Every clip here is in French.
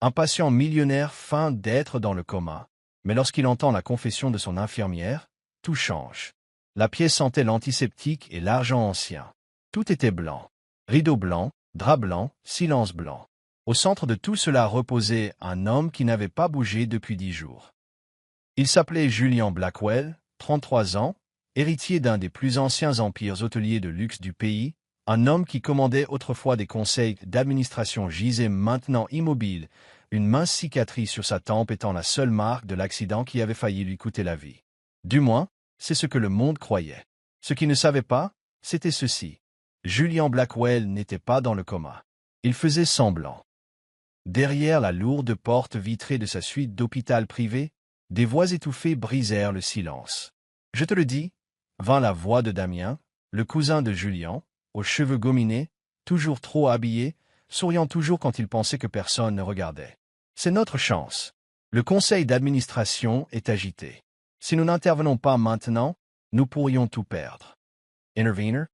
Un patient millionnaire feint d'être dans le coma, mais lorsqu'il entend la confession de son infirmière, tout change. La pièce sentait l'antiseptique et l'argent ancien. Tout était blanc. Rideaux blancs, draps blancs, silence blanc. Au centre de tout cela reposait un homme qui n'avait pas bougé depuis 10 jours. Il s'appelait Julian Blackwell, 33 ans, héritier d'un des plus anciens empires hôteliers de luxe du pays, un homme qui commandait autrefois des conseils d'administration gisait maintenant immobile, une mince cicatrice sur sa tempe étant la seule marque de l'accident qui avait failli lui coûter la vie. Du moins, c'est ce que le monde croyait. Ce qu'il ne savait pas, c'était ceci. Julian Blackwell n'était pas dans le coma. Il faisait semblant. Derrière la lourde porte vitrée de sa suite d'hôpital privé, des voix étouffées brisèrent le silence. « Je te le dis » vint la voix de Damien, le cousin de Julian, aux cheveux gominés, toujours trop habillé, souriant toujours quand il pensait que personne ne regardait. « C'est notre chance. Le conseil d'administration est agité. Si nous n'intervenons pas maintenant, nous pourrions tout perdre. » Intervenir?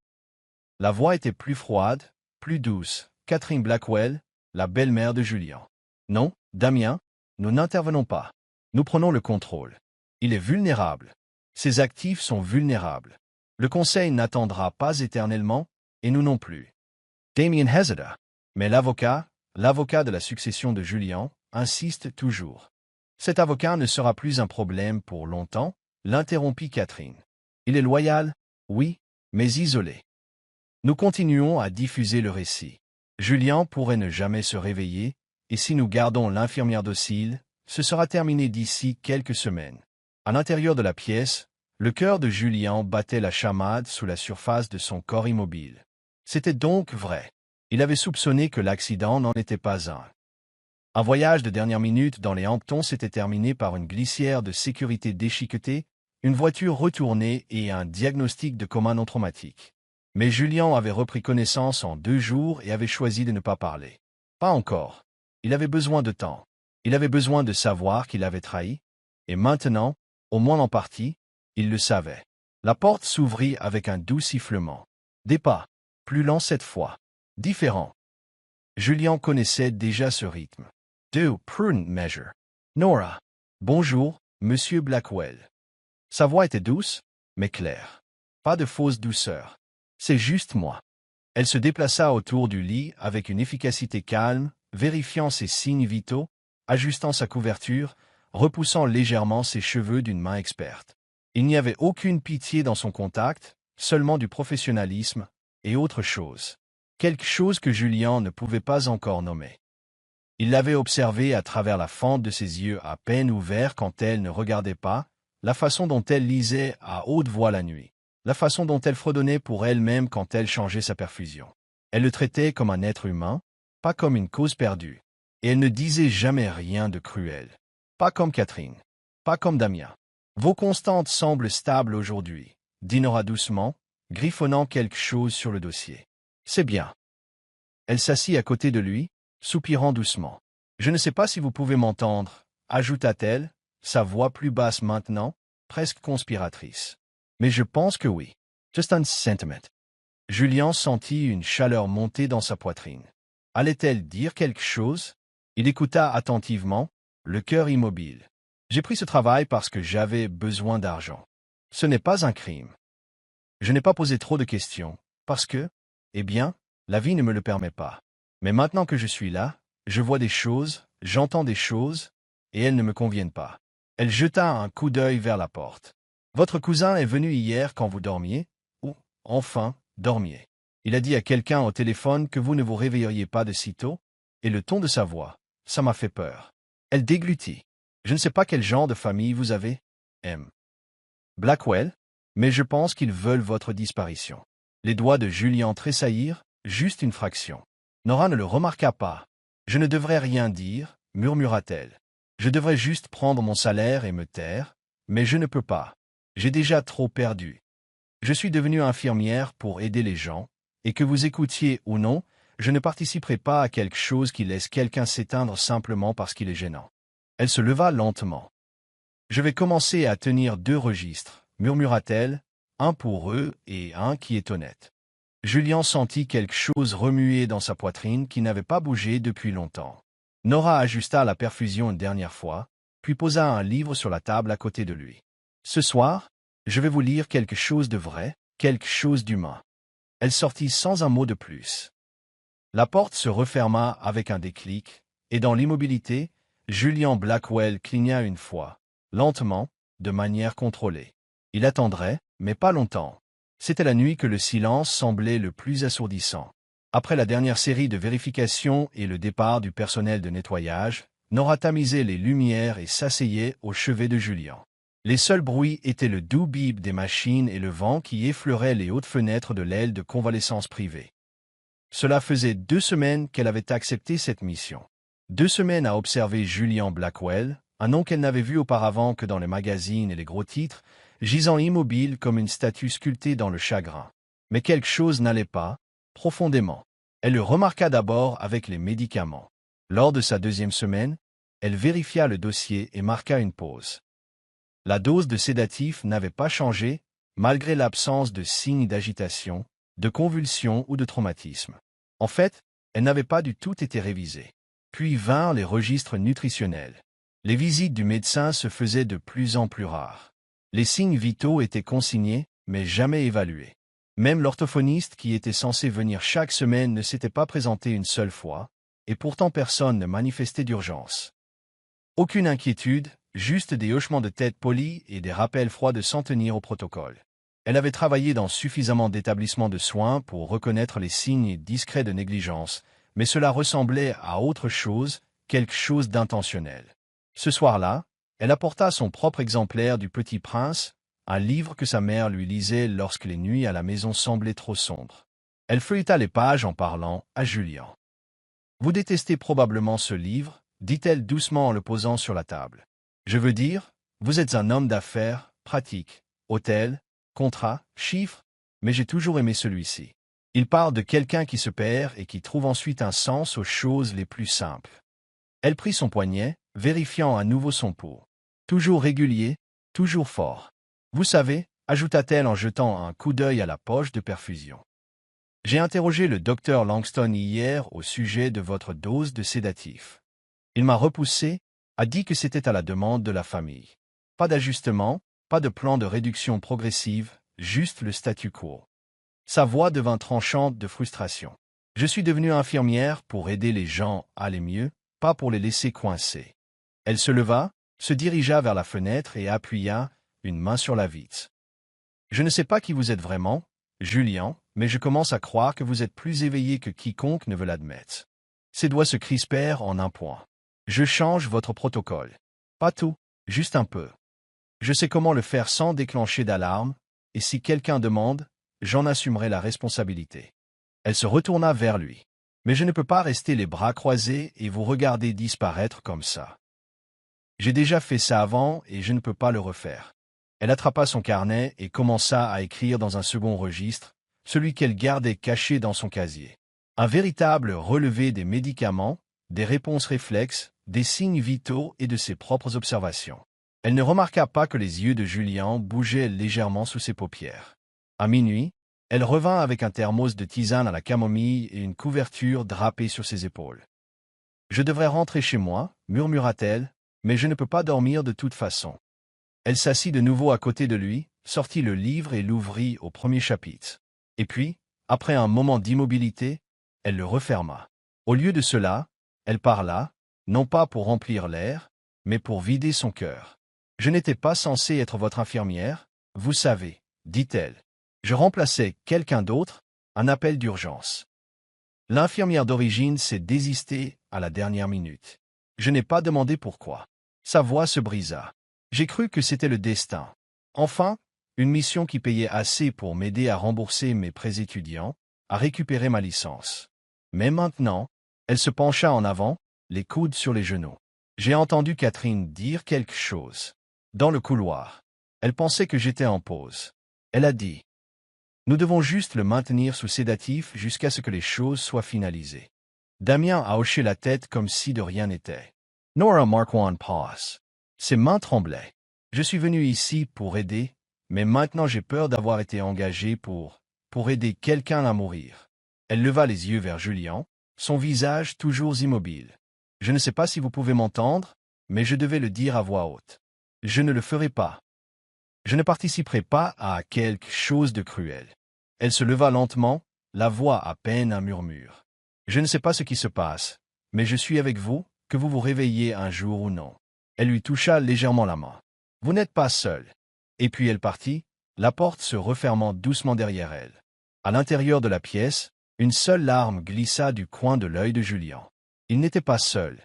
La voix était plus froide, plus douce. Catherine Blackwell, la belle-mère de Julian. « Non, Damien, nous n'intervenons pas. Nous prenons le contrôle. Il est vulnérable. Ses actifs sont vulnérables. Le conseil n'attendra pas éternellement, et nous non plus. » Damien hésita. Mais l'avocat de la succession de Julian, insiste toujours. « Cet avocat ne sera plus un problème pour longtemps, » l'interrompit Catherine. « Il est loyal, oui, mais isolé. » Nous continuons à diffuser le récit. Julian pourrait ne jamais se réveiller, et si nous gardons l'infirmière docile, ce sera terminé d'ici quelques semaines. À l'intérieur de la pièce, le cœur de Julian battait la chamade sous la surface de son corps immobile. C'était donc vrai. Il avait soupçonné que l'accident n'en était pas un. Un voyage de dernière minute dans les Hamptons s'était terminé par une glissière de sécurité déchiquetée, une voiture retournée et un diagnostic de coma non traumatique. Mais Julian avait repris connaissance en 2 jours et avait choisi de ne pas parler. Pas encore. Il avait besoin de temps. Il avait besoin de savoir qu'il avait trahi. Et maintenant, au moins en partie, il le savait. La porte s'ouvrit avec un doux sifflement. Des pas, plus lents cette fois, différents. Julian connaissait déjà ce rythme. Deux prudent measure. Nora. Bonjour, Monsieur Blackwell. Sa voix était douce, mais claire. Pas de fausse douceur. C'est juste moi. Elle se déplaça autour du lit avec une efficacité calme, vérifiant ses signes vitaux, ajustant sa couverture, repoussant légèrement ses cheveux d'une main experte. Il n'y avait aucune pitié dans son contact, seulement du professionnalisme, et autre chose. Quelque chose que Julian ne pouvait pas encore nommer. Il l'avait observée à travers la fente de ses yeux à peine ouverts quand elle ne regardait pas, la façon dont elle lisait à haute voix la nuit, la façon dont elle fredonnait pour elle-même quand elle changeait sa perfusion. Elle le traitait comme un être humain, pas comme une cause perdue. Et elle ne disait jamais rien de cruel. Pas comme Catherine. Pas comme Damien. Vos constantes semblent stables aujourd'hui, dit Nora doucement, griffonnant quelque chose sur le dossier. C'est bien. Elle s'assit à côté de lui, soupirant doucement. Je ne sais pas si vous pouvez m'entendre, ajouta-t-elle, sa voix plus basse maintenant, presque conspiratrice. Mais je pense que oui. Just un sentiment. Julian sentit une chaleur monter dans sa poitrine. Allait-elle dire quelque chose? Il écouta attentivement, le cœur immobile. J'ai pris ce travail parce que j'avais besoin d'argent. Ce n'est pas un crime. Je n'ai pas posé trop de questions, parce que, eh bien, la vie ne me le permet pas. Mais maintenant que je suis là, je vois des choses, j'entends des choses, et elles ne me conviennent pas. Elle jeta un coup d'œil vers la porte. Votre cousin est venu hier quand vous dormiez, ou, enfin, dormiez. Il a dit à quelqu'un au téléphone que vous ne vous réveilleriez pas de sitôt, et le ton de sa voix, ça m'a fait peur. Elle déglutit. Je ne sais pas quel genre de famille vous avez, M. Blackwell, mais je pense qu'ils veulent votre disparition. Les doigts de Julian tressaillirent, juste une fraction. Nora ne le remarqua pas. Je ne devrais rien dire, murmura-t-elle. Je devrais juste prendre mon salaire et me taire, mais je ne peux pas. J'ai déjà trop perdu. Je suis devenue infirmière pour aider les gens, et que vous écoutiez ou non, je ne participerai pas à quelque chose qui laisse quelqu'un s'éteindre simplement parce qu'il est gênant. Elle se leva lentement. Je vais commencer à tenir 2 registres, murmura-t-elle, un pour eux et un qui est honnête. Julian sentit quelque chose remuer dans sa poitrine qui n'avait pas bougé depuis longtemps. Nora ajusta la perfusion une dernière fois, puis posa un livre sur la table à côté de lui. « Ce soir, je vais vous lire quelque chose de vrai, quelque chose d'humain. » Elle sortit sans un mot de plus. La porte se referma avec un déclic, et dans l'immobilité, Julian Blackwell cligna une fois, lentement, de manière contrôlée. Il attendrait, mais pas longtemps. C'était la nuit que le silence semblait le plus assourdissant. Après la dernière série de vérifications et le départ du personnel de nettoyage, Nora tamisait les lumières et s'asseyait au chevet de Julian. Les seuls bruits étaient le doux bip des machines et le vent qui effleurait les hautes fenêtres de l'aile de convalescence privée. Cela faisait 2 semaines qu'elle avait accepté cette mission. 2 semaines à observer Julian Blackwell, un nom qu'elle n'avait vu auparavant que dans les magazines et les gros titres, gisant immobile comme une statue sculptée dans le chagrin. Mais quelque chose n'allait pas, profondément. Elle le remarqua d'abord avec les médicaments. Lors de sa 2e semaine, elle vérifia le dossier et marqua une pause. La dose de sédatifs n'avait pas changé, malgré l'absence de signes d'agitation, de convulsions ou de traumatisme. En fait, elle n'avait pas du tout été révisée. Puis vinrent les registres nutritionnels. Les visites du médecin se faisaient de plus en plus rares. Les signes vitaux étaient consignés, mais jamais évalués. Même l'orthophoniste qui était censé venir chaque semaine ne s'était pas présenté une seule fois, et pourtant personne ne manifestait d'urgence. Aucune inquiétude, juste des hochements de tête polis et des rappels froids de s'en tenir au protocole. Elle avait travaillé dans suffisamment d'établissements de soins pour reconnaître les signes discrets de négligence, mais cela ressemblait à autre chose, quelque chose d'intentionnel. Ce soir-là, elle apporta son propre exemplaire du Petit Prince, un livre que sa mère lui lisait lorsque les nuits à la maison semblaient trop sombres. Elle feuilleta les pages en parlant à Julian. « Vous détestez probablement ce livre, » dit-elle doucement en le posant sur la table. « Je veux dire, vous êtes un homme d'affaires, pratique, hôtel, contrat, chiffres, mais j'ai toujours aimé celui-ci. Il parle de quelqu'un qui se perd et qui trouve ensuite un sens aux choses les plus simples. » Elle prit son poignet, vérifiant à nouveau son pouls. Toujours régulier, toujours fort. « Vous savez, » ajouta-t-elle en jetant un coup d'œil à la poche de perfusion. « J'ai interrogé le docteur Langston hier au sujet de votre dose de sédatif. Il m'a repoussé, a dit que c'était à la demande de la famille. Pas d'ajustement, pas de plan de réduction progressive, juste le statu quo. » Sa voix devint tranchante de frustration. « Je suis devenue infirmière pour aider les gens à aller mieux, pas pour les laisser coincés. » Elle se leva, se dirigea vers la fenêtre et appuya une main sur la vitre. « Je ne sais pas qui vous êtes vraiment, Julian, mais je commence à croire que vous êtes plus éveillé que quiconque ne veut l'admettre. » Ses doigts se crispèrent en un point. « Je change votre protocole. Pas tout, juste un peu. Je sais comment le faire sans déclencher d'alarme, et si quelqu'un demande, j'en assumerai la responsabilité. » Elle se retourna vers lui. « Mais je ne peux pas rester les bras croisés et vous regarder disparaître comme ça. J'ai déjà fait ça avant et je ne peux pas le refaire. » Elle attrapa son carnet et commença à écrire dans un second registre, celui qu'elle gardait caché dans son casier. Un véritable relevé des médicaments, des réponses réflexes, des signes vitaux et de ses propres observations. Elle ne remarqua pas que les yeux de Julian bougeaient légèrement sous ses paupières. À minuit, elle revint avec un thermos de tisane à la camomille et une couverture drapée sur ses épaules. « Je devrais rentrer chez moi, » murmura-t-elle, « mais je ne peux pas dormir de toute façon. » Elle s'assit de nouveau à côté de lui, sortit le livre et l'ouvrit au premier chapitre. Et puis, après un moment d'immobilité, elle le referma. Au lieu de cela, elle parla, non pas pour remplir l'air, mais pour vider son cœur. « Je n'étais pas censée être votre infirmière, vous savez, » dit-elle. « Je remplaçais quelqu'un d'autre, un appel d'urgence. L'infirmière d'origine s'est désistée à la dernière minute. Je n'ai pas demandé pourquoi. » Sa voix se brisa. « J'ai cru que c'était le destin. Enfin, une mission qui payait assez pour m'aider à rembourser mes prêts étudiants, à récupérer ma licence. Mais maintenant, » elle se pencha en avant, les coudes sur les genoux. J'ai entendu Catherine dire quelque chose. Dans le couloir. Elle pensait que j'étais en pause. Elle a dit: « Nous devons juste le maintenir sous sédatif jusqu'à ce que les choses soient finalisées. » Damien a hoché la tête comme si de rien n'était. Nora Marquand passe. Ses mains tremblaient. « Je suis venu ici pour aider, mais maintenant j'ai peur d'avoir été engagé pour aider quelqu'un à mourir. » Elle leva les yeux vers Julian, son visage toujours immobile. Je ne sais pas si vous pouvez m'entendre, mais je devais le dire à voix haute. Je ne le ferai pas. Je ne participerai pas à quelque chose de cruel. Elle se leva lentement, la voix à peine un murmure. Je ne sais pas ce qui se passe, mais je suis avec vous, que vous vous réveilliez un jour ou non. Elle lui toucha légèrement la main. Vous n'êtes pas seul. Et puis elle partit, la porte se refermant doucement derrière elle. À l'intérieur de la pièce, une seule larme glissa du coin de l'œil de Julien. Il n'était pas seul.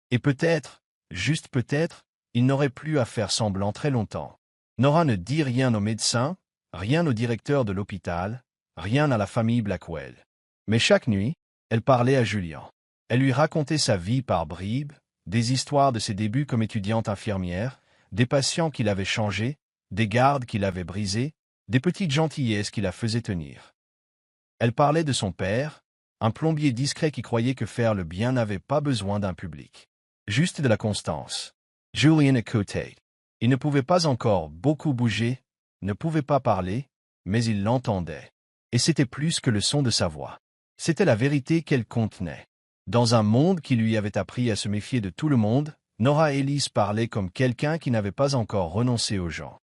Et peut-être, juste peut-être, il n'aurait plus à faire semblant très longtemps. Nora ne dit rien au médecin, rien au directeur de l'hôpital, rien à la famille Blackwell. Mais chaque nuit, elle parlait à Julien. Elle lui racontait sa vie par bribes, des histoires de ses débuts comme étudiante infirmière, des patients qui l'avaient changée, des gardes qui l'avaient brisée, des petites gentillesses qui la faisaient tenir. Elle parlait de son père, un plombier discret qui croyait que faire le bien n'avait pas besoin d'un public. Juste de la constance. Julien écoutait. Il ne pouvait pas encore beaucoup bouger, ne pouvait pas parler, mais il l'entendait. Et c'était plus que le son de sa voix. C'était la vérité qu'elle contenait. Dans un monde qui lui avait appris à se méfier de tout le monde, Nora Ellis parlait comme quelqu'un qui n'avait pas encore renoncé aux gens.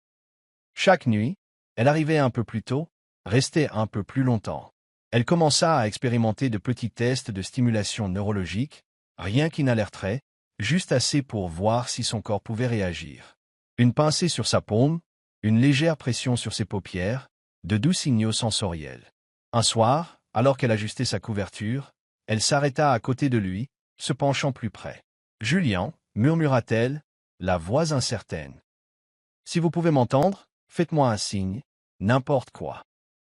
Chaque nuit, elle arrivait un peu plus tôt, restait un peu plus longtemps. Elle commença à expérimenter de petits tests de stimulation neurologique, rien qui n'alerterait, juste assez pour voir si son corps pouvait réagir. Une pincée sur sa paume, une légère pression sur ses paupières, de doux signaux sensoriels. Un soir, alors qu'elle ajustait sa couverture, elle s'arrêta à côté de lui, se penchant plus près. « Julien, murmura-t-elle, la voix incertaine. Si vous pouvez m'entendre, faites-moi un signe, n'importe quoi. »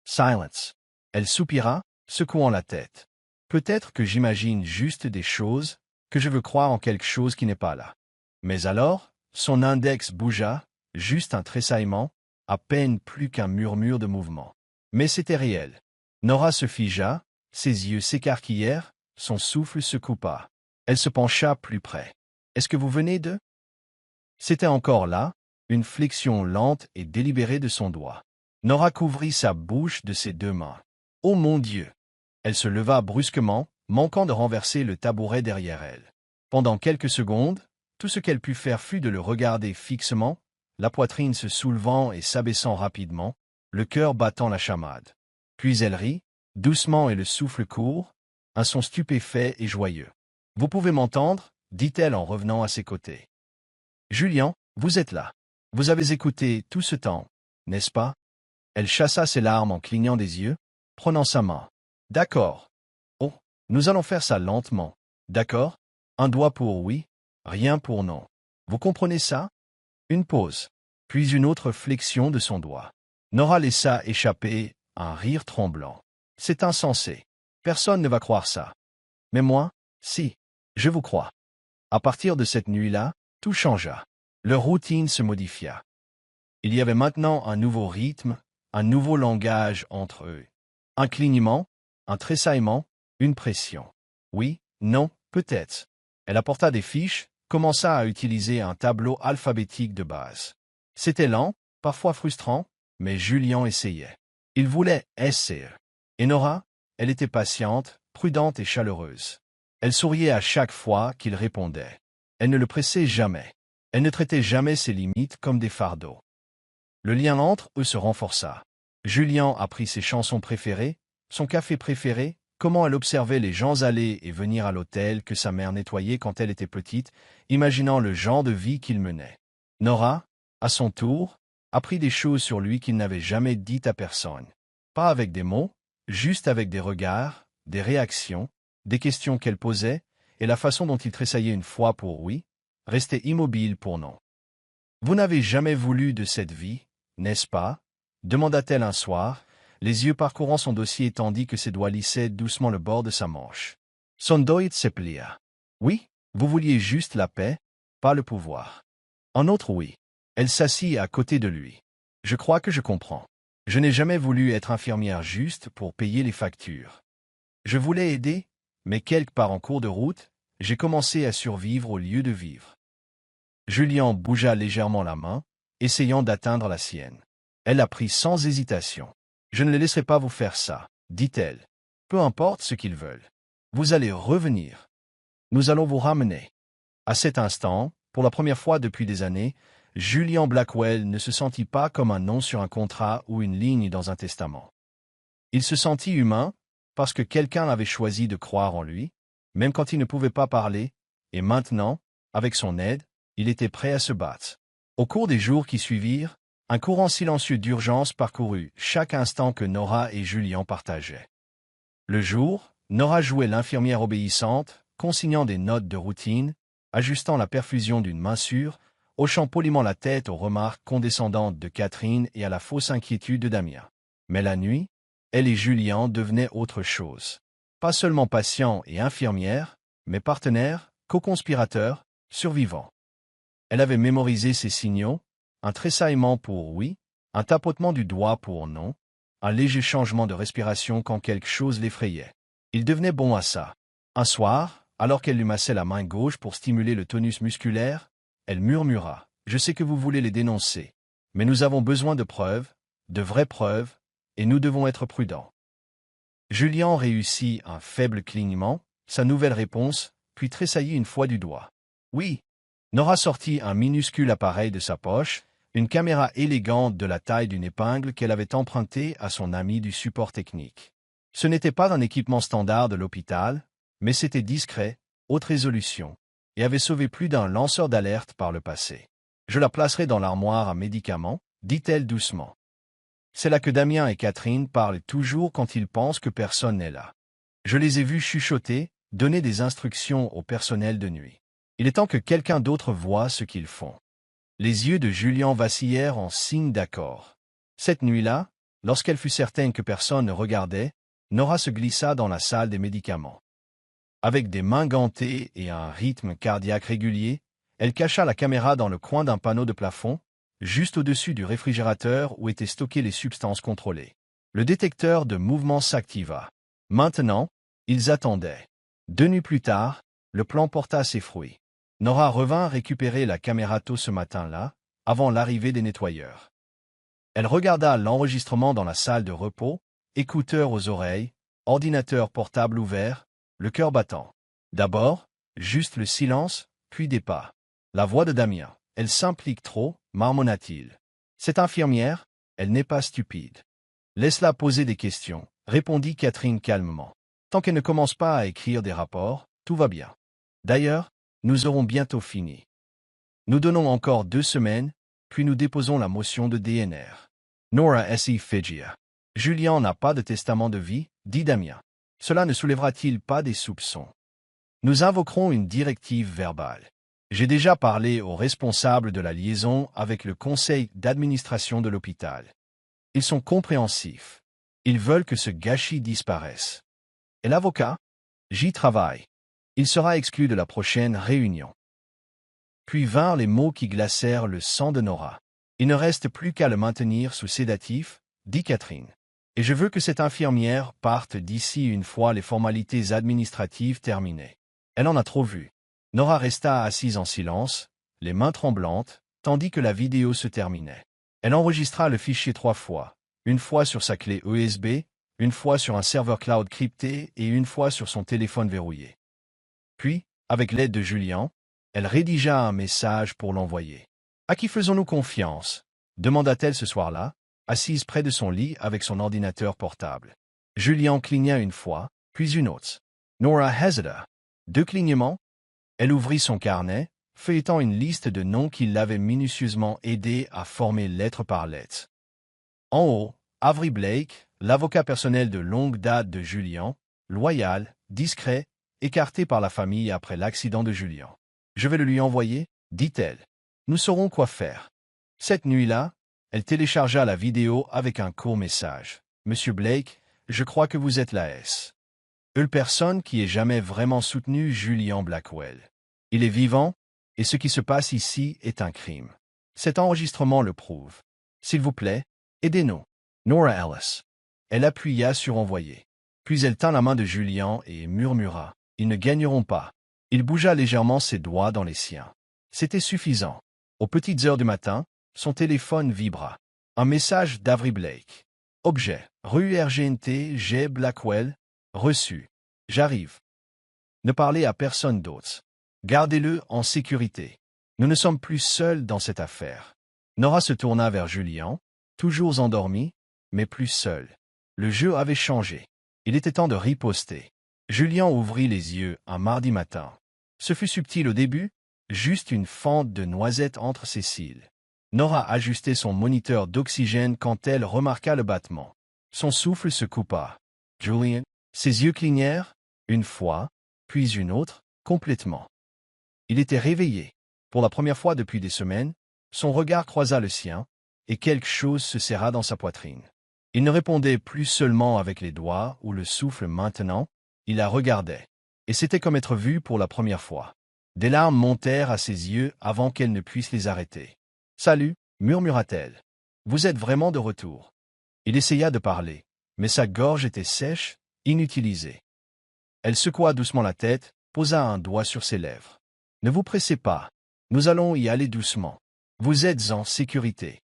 Silence. Elle soupira, secouant la tête. Peut-être que j'imagine juste des choses, que je veux croire en quelque chose qui n'est pas là. Mais alors, son index bougea, juste un tressaillement, à peine plus qu'un murmure de mouvement. Mais c'était réel. Nora se figea, ses yeux s'écarquillèrent, son souffle se coupa. Elle se pencha plus près. « Est-ce que vous venez de… » C'était encore là, une flexion lente et délibérée de son doigt. Nora couvrit sa bouche de ses deux mains. « Oh mon Dieu !» Elle se leva brusquement, manquant de renverser le tabouret derrière elle. Pendant quelques secondes, tout ce qu'elle put faire fut de le regarder fixement, la poitrine se soulevant et s'abaissant rapidement, le cœur battant la chamade. Puis elle rit, doucement et le souffle court, un son stupéfait et joyeux. « Vous pouvez m'entendre » dit-elle en revenant à ses côtés. « Julien, vous êtes là. Vous avez écouté tout ce temps, n'est-ce pas ?» Elle chassa ses larmes en clignant des yeux, prenant sa main. « D'accord. Oh, nous allons faire ça lentement. D'accord? Un doigt pour oui, rien pour non. Vous comprenez ça ?» Une pause, puis une autre flexion de son doigt. Nora laissa échapper un rire tremblant. « C'est insensé. Personne ne va croire ça. Mais moi, si, je vous crois. » À partir de cette nuit-là, tout changea. Leur routine se modifia. Il y avait maintenant un nouveau rythme, un nouveau langage entre eux. Un clignement, un tressaillement, une pression. Oui, non, peut-être. Elle apporta des fiches, commença à utiliser un tableau alphabétique de base. C'était lent, parfois frustrant, mais Julien essayait. Il voulait essayer. Et Nora, elle était patiente, prudente et chaleureuse. Elle souriait à chaque fois qu'il répondait. Elle ne le pressait jamais. Elle ne traitait jamais ses limites comme des fardeaux. Le lien entre eux se renforça. Julien apprit ses chansons préférées, son café préféré, comment elle observait les gens aller et venir à l'hôtel que sa mère nettoyait quand elle était petite, imaginant le genre de vie qu'il menait. Nora, à son tour, apprit des choses sur lui qu'il n'avait jamais dites à personne. Pas avec des mots, juste avec des regards, des réactions, des questions qu'elle posait, et la façon dont il tressaillait une fois pour oui, restait immobile pour non. « Vous n'avez jamais voulu de cette vie, n'est-ce pas ?» demanda-t-elle un soir, les yeux parcourant son dossier tandis que ses doigts lissaient doucement le bord de sa manche. Son doigt se plia. « Oui, vous vouliez juste la paix, pas le pouvoir. » Un autre oui. Elle s'assit à côté de lui. « Je crois que je comprends. Je n'ai jamais voulu être infirmière juste pour payer les factures. Je voulais aider, mais quelque part en cours de route, j'ai commencé à survivre au lieu de vivre. » Julien bougea légèrement la main, essayant d'atteindre la sienne. Elle la prit sans hésitation. « Je ne les laisserai pas vous faire ça, dit-elle. Peu importe ce qu'ils veulent. Vous allez revenir. Nous allons vous ramener. À cet instant, pour la première fois depuis des années, Julian Blackwell ne se sentit pas comme un nom sur un contrat ou une ligne dans un testament. Il se sentit humain parce que quelqu'un avait choisi de croire en lui, même quand il ne pouvait pas parler, et maintenant, avec son aide, il était prêt à se battre. Au cours des jours qui suivirent, un courant silencieux d'urgence parcourut chaque instant que Nora et Julian partageaient. Le jour, Nora jouait l'infirmière obéissante, consignant des notes de routine, ajustant la perfusion d'une main sûre, hochant poliment la tête aux remarques condescendantes de Catherine et à la fausse inquiétude de Damien. Mais la nuit, elle et Julian devenaient autre chose. Pas seulement patients et infirmières, mais partenaires, co-conspirateurs, survivants. Elle avait mémorisé ses signaux, un tressaillement pour oui, un tapotement du doigt pour non, un léger changement de respiration quand quelque chose l'effrayait. Il devenait bon à ça. Un soir, alors qu'elle lui massait la main gauche pour stimuler le tonus musculaire, elle murmura « Je sais que vous voulez les dénoncer, mais nous avons besoin de vraies preuves, et nous devons être prudents. » Julian réussit un faible clignement, sa nouvelle réponse, puis tressaillit une fois du doigt. « Oui. » Nora sortit un minuscule appareil de sa poche, une caméra élégante de la taille d'une épingle qu'elle avait empruntée à son ami du support technique. Ce n'était pas un équipement standard de l'hôpital, mais c'était discret, haute résolution, et avait sauvé plus d'un lanceur d'alerte par le passé. « Je la placerai dans l'armoire à médicaments, dit-elle doucement. C'est là que Damien et Catherine parlent toujours quand ils pensent que personne n'est là. Je les ai vus chuchoter, donner des instructions au personnel de nuit. Il est temps que quelqu'un d'autre voie ce qu'ils font. » Les yeux de Julian vacillèrent en signe d'accord. Cette nuit-là, lorsqu'elle fut certaine que personne ne regardait, Nora se glissa dans la salle des médicaments. Avec des mains gantées et un rythme cardiaque régulier, elle cacha la caméra dans le coin d'un panneau de plafond, juste au-dessus du réfrigérateur où étaient stockées les substances contrôlées. Le détecteur de mouvement s'activa. Maintenant, ils attendaient. 2 nuits plus tard, le plan porta ses fruits. Nora revint récupérer la caméra tôt ce matin-là, avant l'arrivée des nettoyeurs. Elle regarda l'enregistrement dans la salle de repos, écouteurs aux oreilles, ordinateur portable ouvert, le cœur battant. D'abord, juste le silence, puis des pas. La voix de Damien. « Elle s'implique trop », marmonna-t-il. « Cette infirmière, elle n'est pas stupide. »« Laisse-la poser des questions », répondit Catherine calmement. « Tant qu'elle ne commence pas à écrire des rapports, tout va bien. D'ailleurs, nous aurons bientôt fini. Nous donnons encore 2 semaines, puis nous déposons la motion de DNR. » Nora S.I. Figia. « Julian n'a pas de testament de vie, dit Damien. Cela ne soulèvera-t-il pas des soupçons? Nous invoquerons une directive verbale. J'ai déjà parlé aux responsables de la liaison avec le conseil d'administration de l'hôpital. Ils sont compréhensifs. Ils veulent que ce gâchis disparaisse. Et l'avocat? J'y travaille. Il sera exclu de la prochaine réunion. Puis vinrent les mots qui glacèrent le sang de Nora. Il ne reste plus qu'à le maintenir sous sédatif, dit Catherine. Et je veux que cette infirmière parte d'ici une fois les formalités administratives terminées. Elle en a trop vu. Nora resta assise en silence, les mains tremblantes, tandis que la vidéo se terminait. Elle enregistra le fichier 3 fois, une fois sur sa clé USB, une fois sur un serveur cloud crypté et une fois sur son téléphone verrouillé. Puis, avec l'aide de Julian, elle rédigea un message pour l'envoyer. « À qui faisons-nous confiance ?» demanda-t-elle ce soir-là, assise près de son lit avec son ordinateur portable. Julian cligna une fois, puis une autre. Nora hésita. 2 clignements. Elle ouvrit son carnet, feuilletant une liste de noms qui l'avaient minutieusement aidé à former lettre par lettre. En haut, Avery Blake, l'avocat personnel de longue date de Julian, loyal, discret, écarté par la famille après l'accident de Julian. « Je vais le lui envoyer, » dit-elle. « Nous saurons quoi faire. » Cette nuit-là, elle téléchargea la vidéo avec un court message. « Monsieur Blake, je crois que vous êtes la seule personne qui ait jamais vraiment soutenu Julian Blackwell. Il est vivant, et ce qui se passe ici est un crime. Cet enregistrement le prouve. S'il vous plaît, aidez-nous. Nora Ellis. » Elle appuya sur « Envoyer ». Puis elle tint la main de Julian et murmura. « Ils ne gagneront pas. » Il bougea légèrement ses doigts dans les siens. C'était suffisant. Aux petites heures du matin, son téléphone vibra. Un message d'Avery Blake. Objet. Rue RGNT, G. Blackwell. Reçu. J'arrive. Ne parlez à personne d'autre. Gardez-le en sécurité. Nous ne sommes plus seuls dans cette affaire. Nora se tourna vers Julian, toujours endormi, mais plus seul. Le jeu avait changé. Il était temps de riposter. Julian ouvrit les yeux un mardi matin. Ce fut subtil au début, juste une fente de noisette entre ses cils. Nora ajustait son moniteur d'oxygène quand elle remarqua le battement. Son souffle se coupa. Julian, ses yeux clignèrent, une fois, puis une autre, complètement. Il était réveillé. Pour la première fois depuis des semaines, son regard croisa le sien, et quelque chose se serra dans sa poitrine. Il ne répondait plus seulement avec les doigts ou le souffle maintenant, il la regardait. Et c'était comme être vu pour la première fois. Des larmes montèrent à ses yeux avant qu'elle ne puisse les arrêter. « Salut » murmura-t-elle. « Vous êtes vraiment de retour. » Il essaya de parler, mais sa gorge était sèche, inutilisée. Elle secoua doucement la tête, posa un doigt sur ses lèvres. « Ne vous pressez pas. Nous allons y aller doucement. Vous êtes en sécurité. »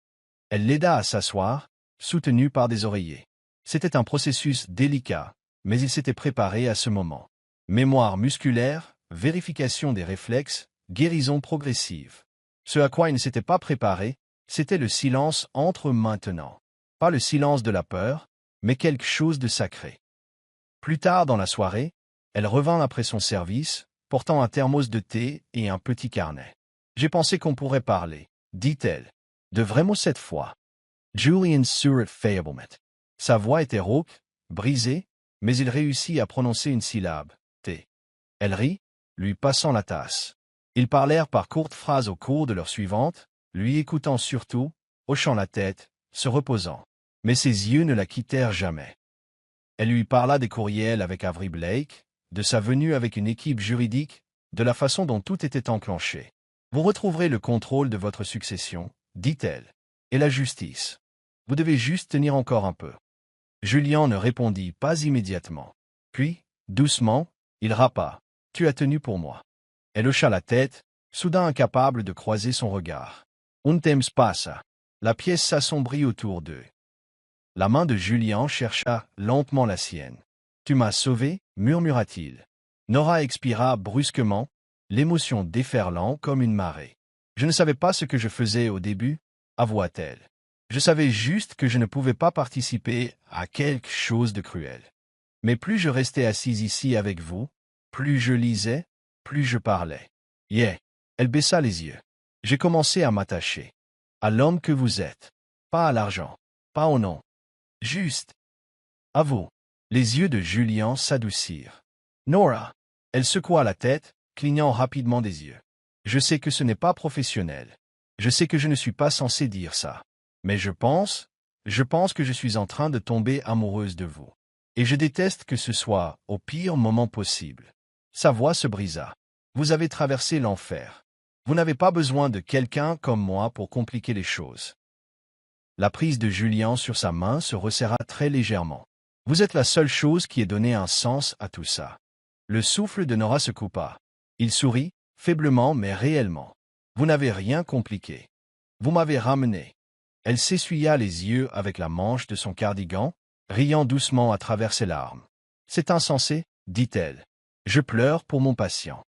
Elle l'aida à s'asseoir, soutenue par des oreillers. C'était un processus délicat, mais il s'était préparé à ce moment. Mémoire musculaire, vérification des réflexes, guérison progressive. Ce à quoi il ne s'était pas préparé, c'était le silence entre eux maintenant. Pas le silence de la peur, mais quelque chose de sacré. Plus tard dans la soirée, elle revint après son service, portant un thermos de thé et un petit carnet. « J'ai pensé qu'on pourrait parler, » dit-elle. « De vrais mots cette fois. » Julian sourit faiblement. Sa voix était rauque, brisée, mais il réussit à prononcer une syllabe, « thé ». Elle rit, lui passant la tasse. Ils parlèrent par courtes phrases au cours de l'heure suivante, lui écoutant surtout, hochant la tête, se reposant. Mais ses yeux ne la quittèrent jamais. Elle lui parla des courriels avec Avery Blake, de sa venue avec une équipe juridique, de la façon dont tout était enclenché. « Vous retrouverez le contrôle de votre succession, » dit-elle, « et la justice. Vous devez juste tenir encore un peu. » Julian ne répondit pas immédiatement. Puis, doucement, il râpa. « Tu as tenu pour moi. » Elle hocha la tête, soudain incapable de croiser son regard. Un temps passa. La pièce s'assombrit autour d'eux. La main de Julian chercha lentement la sienne. « Tu m'as sauvé » murmura-t-il. Nora expira brusquement, l'émotion déferlant comme une marée. « Je ne savais pas ce que je faisais au début » avoua-t-elle. « Je savais juste que je ne pouvais pas participer à quelque chose de cruel. Mais plus je restais assise ici avec vous, plus je lisais, plus je parlais. Yeah. » Elle baissa les yeux. « J'ai commencé à m'attacher. À l'homme que vous êtes. Pas à l'argent. Pas au nom. Juste. À vous. » Les yeux de Julian s'adoucirent. « Nora !» Elle secoua la tête, clignant rapidement des yeux. « Je sais que ce n'est pas professionnel. Je sais que je ne suis pas censé dire ça. Mais je pense que je suis en train de tomber amoureuse de vous. Et je déteste que ce soit au pire moment possible. » Sa voix se brisa. « Vous avez traversé l'enfer. Vous n'avez pas besoin de quelqu'un comme moi pour compliquer les choses. » La prise de Julian sur sa main se resserra très légèrement. « Vous êtes la seule chose qui ait donné un sens à tout ça. » Le souffle de Nora se coupa. Il sourit, faiblement mais réellement. « Vous n'avez rien compliqué. Vous m'avez ramené. » Elle s'essuya les yeux avec la manche de son cardigan, riant doucement à travers ses larmes. « C'est insensé, » dit-elle. « Je pleure pour mon patient. »«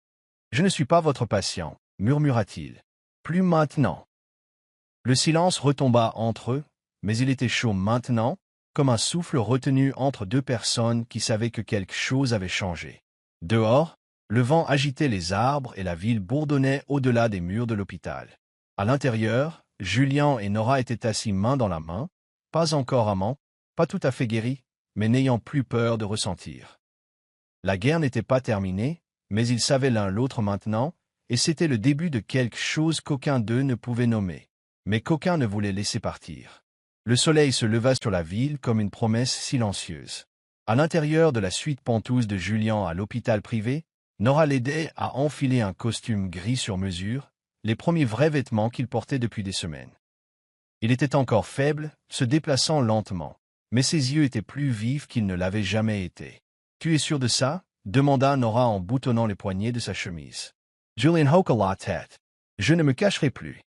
Je ne suis pas votre patient, » murmura-t-il. « Plus maintenant. » Le silence retomba entre eux, mais il était chaud maintenant, comme un souffle retenu entre deux personnes qui savaient que quelque chose avait changé. Dehors, le vent agitait les arbres et la ville bourdonnait au-delà des murs de l'hôpital. À l'intérieur, Julian et Nora étaient assis main dans la main, pas encore amants, pas tout à fait guéris, mais n'ayant plus peur de ressentir. La guerre n'était pas terminée, mais ils savaient l'un l'autre maintenant, et c'était le début de quelque chose qu'aucun d'eux ne pouvait nommer, mais qu'aucun ne voulait laisser partir. Le soleil se leva sur la ville comme une promesse silencieuse. À l'intérieur de la suite pentouse de Julian à l'hôpital privé, Nora l'aidait à enfiler un costume gris sur mesure, les premiers vrais vêtements qu'il portait depuis des semaines. Il était encore faible, se déplaçant lentement, mais ses yeux étaient plus vifs qu'ils ne l'avaient jamais été. « Tu es sûr de ça ?» demanda Nora en boutonnant les poignets de sa chemise. Julian hocha la tête. « Je ne me cacherai plus. »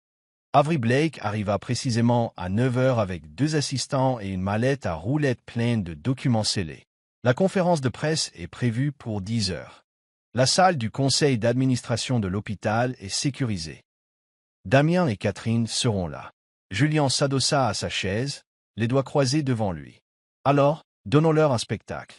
Avery Blake arriva précisément à 9 heures avec 2 assistants et une mallette à roulettes pleine de documents scellés. La conférence de presse est prévue pour 10 heures. La salle du conseil d'administration de l'hôpital est sécurisée. Damien et Catherine seront là. Julien s'adossa à sa chaise, les doigts croisés devant lui. Alors, donnons-leur un spectacle.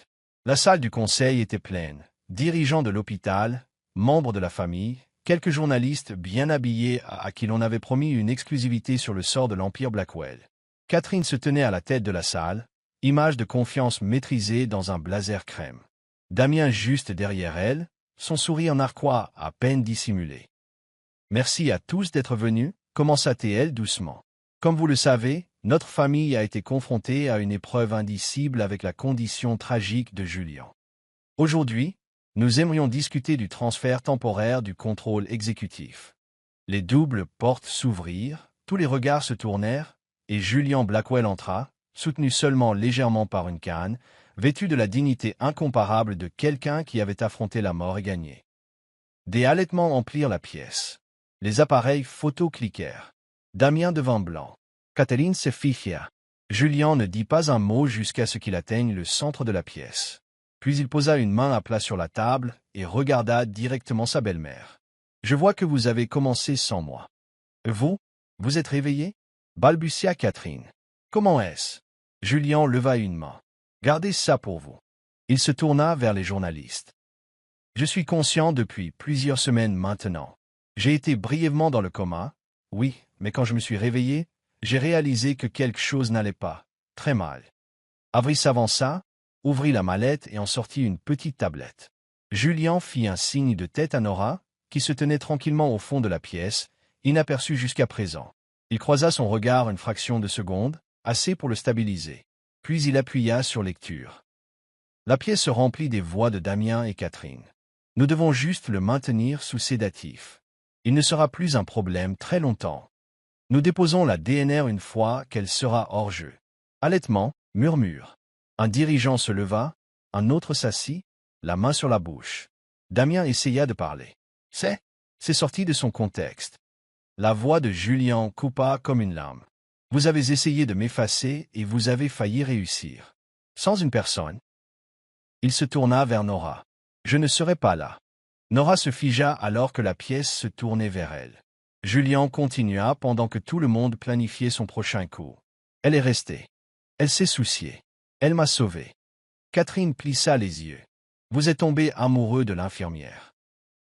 La salle du conseil était pleine. Dirigeants de l'hôpital, membres de la famille, quelques journalistes bien habillés à qui l'on avait promis une exclusivité sur le sort de l'Empire Blackwell. Catherine se tenait à la tête de la salle, image de confiance maîtrisée dans un blazer crème. Damien juste derrière elle, son sourire narquois à peine dissimulé. « Merci à tous d'être venus », commença-t-elle doucement. « Comme vous le savez, notre famille a été confrontée à une épreuve indicible avec la condition tragique de Julien. Aujourd'hui, nous aimerions discuter du transfert temporaire du contrôle exécutif. » Les doubles portes s'ouvrirent, tous les regards se tournèrent, et Julien Blackwell entra, soutenu seulement légèrement par une canne, vêtu de la dignité incomparable de quelqu'un qui avait affronté la mort et gagné. Des halètements emplirent la pièce. Les appareils photo cliquèrent. Damien devint blanc. Catherine se figea. Julien ne dit pas un mot jusqu'à ce qu'il atteigne le centre de la pièce. Puis il posa une main à plat sur la table et regarda directement sa belle-mère. « Je vois que vous avez commencé sans moi. »« Vous êtes réveillé ?» balbutia Catherine. « Comment est-ce » Julien leva une main. « Gardez ça pour vous. » Il se tourna vers les journalistes. « Je suis conscient depuis plusieurs semaines maintenant. J'ai été brièvement dans le coma, oui, mais quand je me suis réveillé, j'ai réalisé que quelque chose n'allait pas, très mal. » Avery s'avança, ouvrit la mallette et en sortit une petite tablette. Julien fit un signe de tête à Nora, qui se tenait tranquillement au fond de la pièce, inaperçue jusqu'à présent. Il croisa son regard une fraction de seconde, assez pour le stabiliser. Puis il appuya sur lecture. La pièce se remplit des voix de Damien et Catherine. « Nous devons juste le maintenir sous sédatif. Il ne sera plus un problème très longtemps. Nous déposons la DNR une fois qu'elle sera hors jeu. » Halètement, murmure. Un dirigeant se leva, un autre s'assit, la main sur la bouche. Damien essaya de parler. « C'est sorti de son contexte. » La voix de Julien coupa comme une lame. « Vous avez essayé de m'effacer et vous avez failli réussir. Sans une personne. » Il se tourna vers Nora. « Je ne serai pas là. » Nora se figea alors que la pièce se tournait vers elle. Julien continua pendant que tout le monde planifiait son prochain coup. « Elle est restée. Elle s'est souciée. Elle m'a sauvé. » Catherine plissa les yeux. « Vous êtes tombé amoureux de l'infirmière. »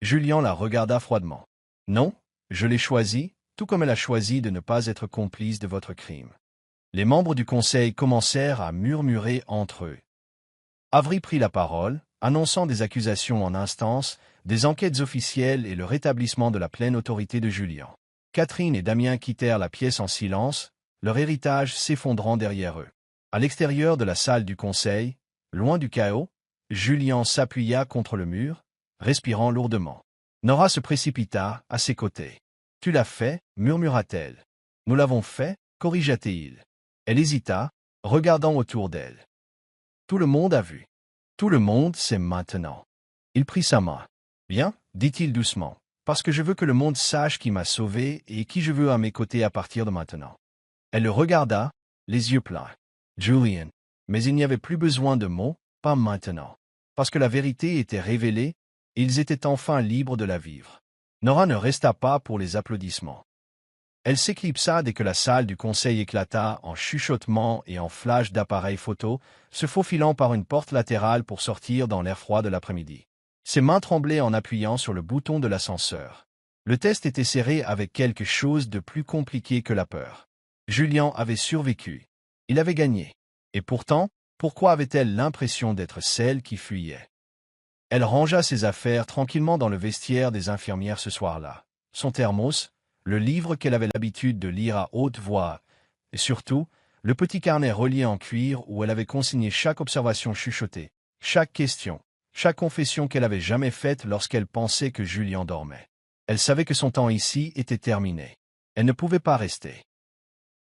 Julien la regarda froidement. « Non, je l'ai choisie, tout comme elle a choisi de ne pas être complice de votre crime. » Les membres du conseil commencèrent à murmurer entre eux. Avery prit la parole, annonçant des accusations en instance, des enquêtes officielles et le rétablissement de la pleine autorité de Julien. Catherine et Damien quittèrent la pièce en silence, leur héritage s'effondrant derrière eux. À l'extérieur de la salle du conseil, loin du chaos, Julien s'appuya contre le mur, respirant lourdement. Nora se précipita à ses côtés. « Tu l'as fait » murmura-t-elle. « Nous l'avons fait » corrigea-t-il. Elle hésita, regardant autour d'elle. Tout le monde a vu. Tout le monde sait maintenant. Il prit sa main. « Bien, dit-il doucement, parce que je veux que le monde sache qui m'a sauvé et qui je veux à mes côtés à partir de maintenant. » Elle le regarda, les yeux pleins. « Julien. » Mais il n'y avait plus besoin de mots, pas maintenant. Parce que la vérité était révélée, ils étaient enfin libres de la vivre. Nora ne resta pas pour les applaudissements. Elle s'éclipsa dès que la salle du conseil éclata en chuchotements et en flashs d'appareils photo, se faufilant par une porte latérale pour sortir dans l'air froid de l'après-midi. Ses mains tremblaient en appuyant sur le bouton de l'ascenseur. Le test était serré avec quelque chose de plus compliqué que la peur. Julien avait survécu. Il avait gagné. Et pourtant, pourquoi avait-elle l'impression d'être celle qui fuyait? Elle rangea ses affaires tranquillement dans le vestiaire des infirmières ce soir-là. Son thermos, le livre qu'elle avait l'habitude de lire à haute voix, et surtout, le petit carnet relié en cuir où elle avait consigné chaque observation chuchotée, chaque question, chaque confession qu'elle avait jamais faite lorsqu'elle pensait que Julien dormait. Elle savait que son temps ici était terminé. Elle ne pouvait pas rester.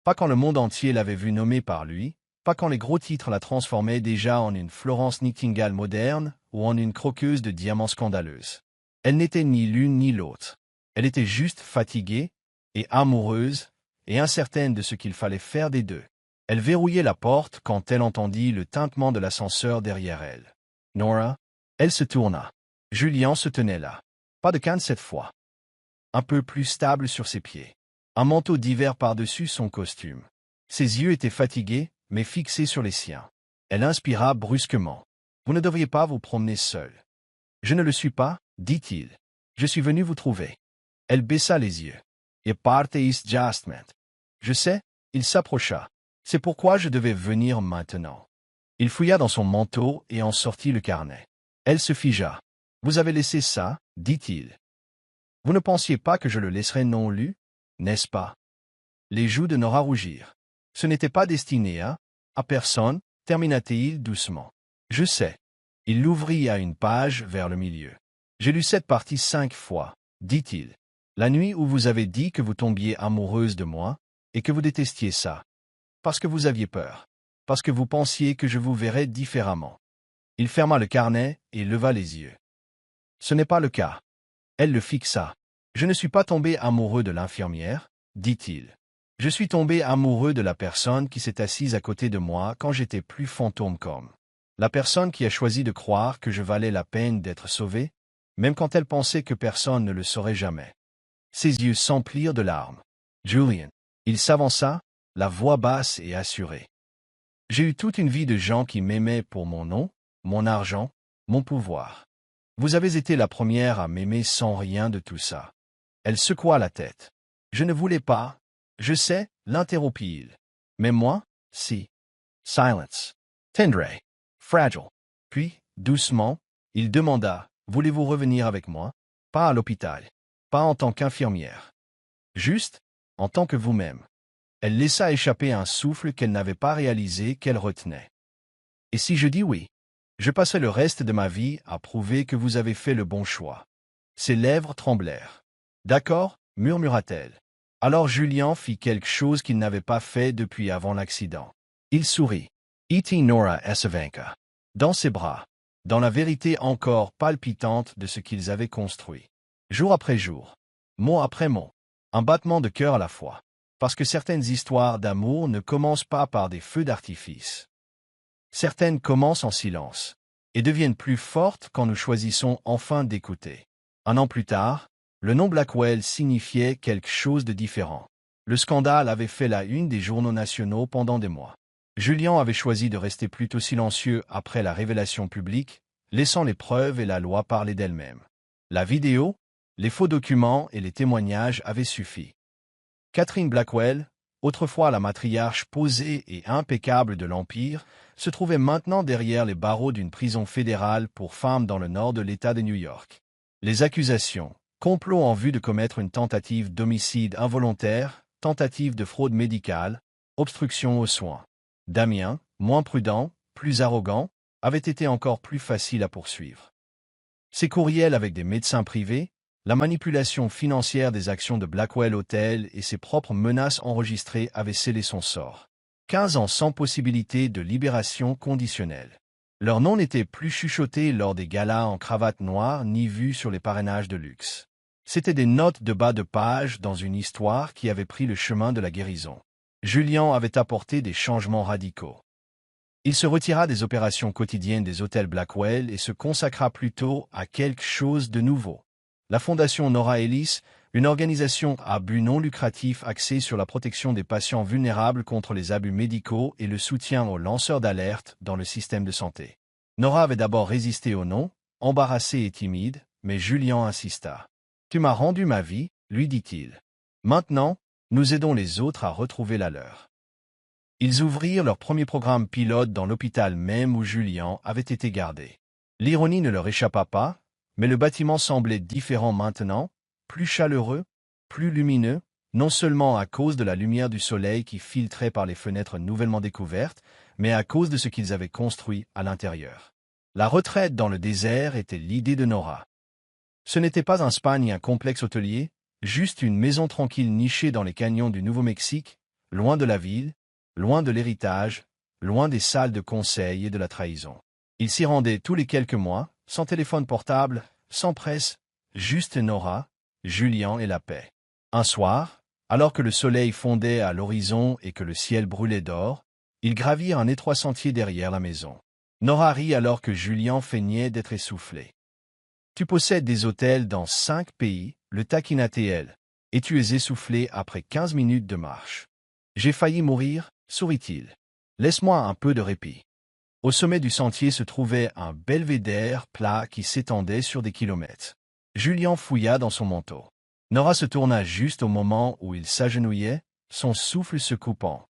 Pas quand le monde entier l'avait vue nommée par lui, pas quand les gros titres la transformaient déjà en une Florence Nightingale moderne ou en une croqueuse de diamants scandaleuse. Elle n'était ni l'une ni l'autre. Elle était juste fatiguée et amoureuse et incertaine de ce qu'il fallait faire des deux. Elle verrouillait la porte quand elle entendit le tintement de l'ascenseur derrière elle. « Nora ?» Elle se tourna. Julien se tenait là. Pas de canne cette fois. Un peu plus stable sur ses pieds. Un manteau d'hiver par-dessus son costume. Ses yeux étaient fatigués, mais fixés sur les siens. Elle inspira brusquement. Vous ne devriez pas vous promener seul. Je ne le suis pas, dit-il. Je suis venu vous trouver. Elle baissa les yeux. Et parteis justament. Je sais, il s'approcha. C'est pourquoi je devais venir maintenant. Il fouilla dans son manteau et en sortit le carnet. Elle se figea. Vous avez laissé ça, dit-il. Vous ne pensiez pas que je le laisserais non lu, n'est-ce pas? Les joues de Nora rougirent. Ce n'était pas destiné à personne, termina-t-il doucement. Je sais. Il l'ouvrit à une page vers le milieu. J'ai lu cette partie 5 fois, dit-il. La nuit où vous avez dit que vous tombiez amoureuse de moi, et que vous détestiez ça. Parce que vous aviez peur. Parce que vous pensiez que je vous verrais différemment. Il ferma le carnet et leva les yeux. Ce n'est pas le cas. Elle le fixa. Je ne suis pas tombé amoureux de l'infirmière, dit-il. Je suis tombé amoureux de la personne qui s'est assise à côté de moi quand j'étais plus fantôme comme. La personne qui a choisi de croire que je valais la peine d'être sauvé, même quand elle pensait que personne ne le saurait jamais. Ses yeux s'emplirent de larmes. Julian. Il s'avança, la voix basse et assurée. J'ai eu toute une vie de gens qui m'aimaient pour mon nom, mon argent, mon pouvoir. Vous avez été la première à m'aimer sans rien de tout ça. Elle secoua la tête. Je ne voulais pas. Je sais, l'interrompit-il. Mais moi, si. Silence. Tendre. Fragile. Puis, doucement, il demanda, voulez-vous revenir avec moi? Pas à l'hôpital. Pas en tant qu'infirmière. Juste, en tant que vous-même. Elle laissa échapper un souffle qu'elle n'avait pas réalisé qu'elle retenait. Et si je dis oui? Je passerai le reste de ma vie à prouver que vous avez fait le bon choix. Ses lèvres tremblèrent. D'accord, murmura-t-elle. Alors Julien fit quelque chose qu'il n'avait pas fait depuis avant l'accident. Il sourit. E.T. Nora Esavanka. Dans ses bras. Dans la vérité encore palpitante de ce qu'ils avaient construit. Jour après jour. Mot après mot. Un battement de cœur à la fois. Parce que certaines histoires d'amour ne commencent pas par des feux d'artifice. Certaines commencent en silence, et deviennent plus fortes quand nous choisissons enfin d'écouter. Un an plus tard, le nom Blackwell signifiait quelque chose de différent. Le scandale avait fait la une des journaux nationaux pendant des mois. Julien avait choisi de rester plutôt silencieux après la révélation publique, laissant les preuves et la loi parler d'elles-mêmes. La vidéo, les faux documents et les témoignages avaient suffi. Catherine Blackwell, autrefois la matriarche posée et impeccable de l'Empire, se trouvait maintenant derrière les barreaux d'une prison fédérale pour femmes dans le nord de l'État de New York. Les accusations, complot en vue de commettre une tentative d'homicide involontaire, tentative de fraude médicale, obstruction aux soins. Damien, moins prudent, plus arrogant, avait été encore plus facile à poursuivre. Ses courriels avec des médecins privés, la manipulation financière des actions de Blackwell Hotel et ses propres menaces enregistrées avaient scellé son sort. 15 ans sans possibilité de libération conditionnelle. Leur nom n'était plus chuchoté lors des galas en cravate noire ni vu sur les parrainages de luxe. C'étaient des notes de bas de page dans une histoire qui avait pris le chemin de la guérison. Julien avait apporté des changements radicaux. Il se retira des opérations quotidiennes des hôtels Blackwell et se consacra plutôt à quelque chose de nouveau. La Fondation Nora Ellis, une organisation à but non lucratif axée sur la protection des patients vulnérables contre les abus médicaux et le soutien aux lanceurs d'alerte dans le système de santé. Nora avait d'abord résisté au nom, embarrassée et timide, mais Julien insista. « Tu m'as rendu ma vie, lui dit-il. Maintenant, nous aidons les autres à retrouver la leur. » Ils ouvrirent leur premier programme pilote dans l'hôpital même où Julien avait été gardé. L'ironie ne leur échappa pas, mais le bâtiment semblait différent maintenant, plus chaleureux, plus lumineux, non seulement à cause de la lumière du soleil qui filtrait par les fenêtres nouvellement découvertes, mais à cause de ce qu'ils avaient construit à l'intérieur. La retraite dans le désert était l'idée de Nora. Ce n'était pas un spa ni un complexe hôtelier, juste une maison tranquille nichée dans les canyons du Nouveau-Mexique, loin de la ville, loin de l'héritage, loin des salles de conseil et de la trahison. Ils s'y rendaient tous les quelques mois, sans téléphone portable, sans presse, juste Nora, Julien et la paix. Un soir, alors que le soleil fondait à l'horizon et que le ciel brûlait d'or, ils gravirent un étroit sentier derrière la maison. Nora rit alors que Julien feignait d'être essoufflé. Tu possèdes des hôtels dans 5 pays, le taquina-t-elle, et tu es essoufflé après 15 minutes de marche. J'ai failli mourir, sourit-il. Laisse-moi un peu de répit. Au sommet du sentier se trouvait un belvédère plat qui s'étendait sur des kilomètres. Julien fouilla dans son manteau. Nora se tourna juste au moment où il s'agenouillait, son souffle se coupant.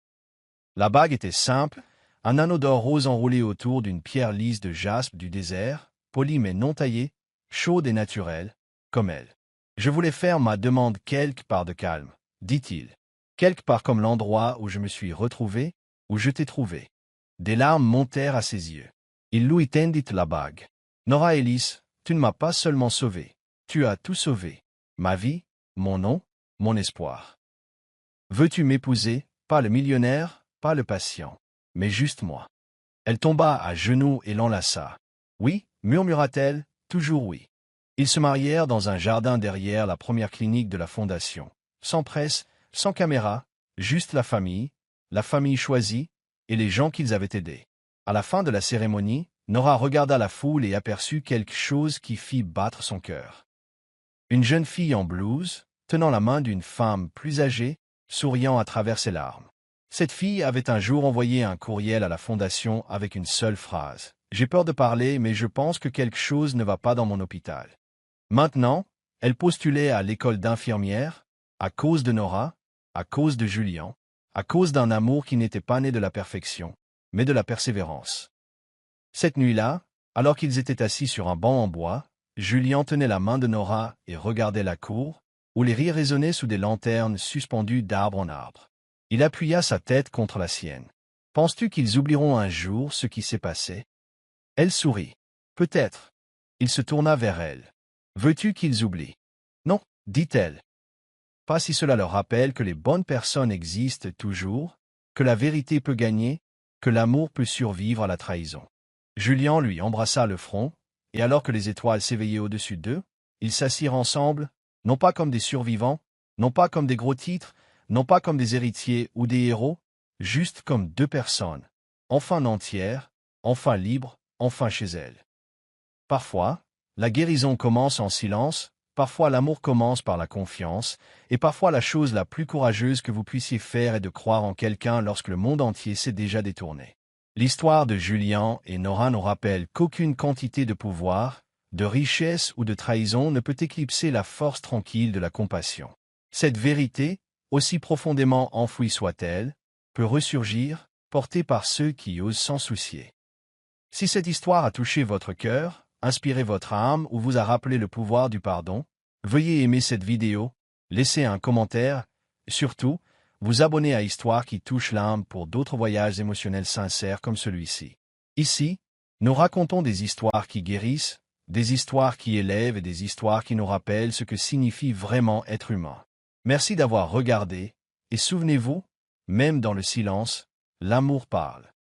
La bague était simple, un anneau d'or rose enroulé autour d'une pierre lisse de jaspe du désert, polie mais non taillée, chaude et naturelle, comme elle. Je voulais faire ma demande quelque part de calme, dit-il. Quelque part comme l'endroit où je me suis retrouvé, où je t'ai trouvé. Des larmes montèrent à ses yeux. Il lui tendit la bague. Nora Ellis, tu ne m'as pas seulement sauvé. Tu as tout sauvé. Ma vie, mon nom, mon espoir. Veux-tu m'épouser, pas le millionnaire, pas le patient, mais juste moi. Elle tomba à genoux et l'enlaça. Oui, murmura-t-elle, toujours oui. Ils se marièrent dans un jardin derrière la première clinique de la fondation. Sans presse, sans caméra, juste la famille choisie, et les gens qu'ils avaient aidés. À la fin de la cérémonie, Nora regarda la foule et aperçut quelque chose qui fit battre son cœur. Une jeune fille en blouse, tenant la main d'une femme plus âgée, souriant à travers ses larmes. Cette fille avait un jour envoyé un courriel à la fondation avec une seule phrase. « J'ai peur de parler, mais je pense que quelque chose ne va pas dans mon hôpital. » Maintenant, elle postulait à l'école d'infirmière, à cause de Nora, à cause de Julien, à cause d'un amour qui n'était pas né de la perfection, mais de la persévérance. Cette nuit-là, alors qu'ils étaient assis sur un banc en bois, Julien tenait la main de Nora et regardait la cour, où les rires résonnaient sous des lanternes suspendues d'arbre en arbre. Il appuya sa tête contre la sienne. « Penses-tu qu'ils oublieront un jour ce qui s'est passé ?» Elle sourit. « Peut-être. » Il se tourna vers elle. « Veux-tu qu'ils oublient ?»« Non, dit-elle. Pas si cela leur rappelle que les bonnes personnes existent toujours, que la vérité peut gagner, que l'amour peut survivre à la trahison. » Julien lui embrassa le front, et alors que les étoiles s'éveillaient au-dessus d'eux, ils s'assirent ensemble, non pas comme des survivants, non pas comme des gros titres, non pas comme des héritiers ou des héros, juste comme deux personnes, enfin entières, enfin libres, enfin chez elles. Parfois, la guérison commence en silence, parfois l'amour commence par la confiance, et parfois la chose la plus courageuse que vous puissiez faire est de croire en quelqu'un lorsque le monde entier s'est déjà détourné. L'histoire de Julien et Nora nous rappelle qu'aucune quantité de pouvoir, de richesse ou de trahison ne peut éclipser la force tranquille de la compassion. Cette vérité, aussi profondément enfouie soit-elle, peut ressurgir, portée par ceux qui osent s'en soucier. Si cette histoire a touché votre cœur, inspiré votre âme ou vous a rappelé le pouvoir du pardon, veuillez aimer cette vidéo, laisser un commentaire, et surtout, vous abonner à Histoire qui touche l'âme pour d'autres voyages émotionnels sincères comme celui-ci. Ici, nous racontons des histoires qui guérissent, des histoires qui élèvent et des histoires qui nous rappellent ce que signifie vraiment être humain. Merci d'avoir regardé, et souvenez-vous, même dans le silence, l'amour parle.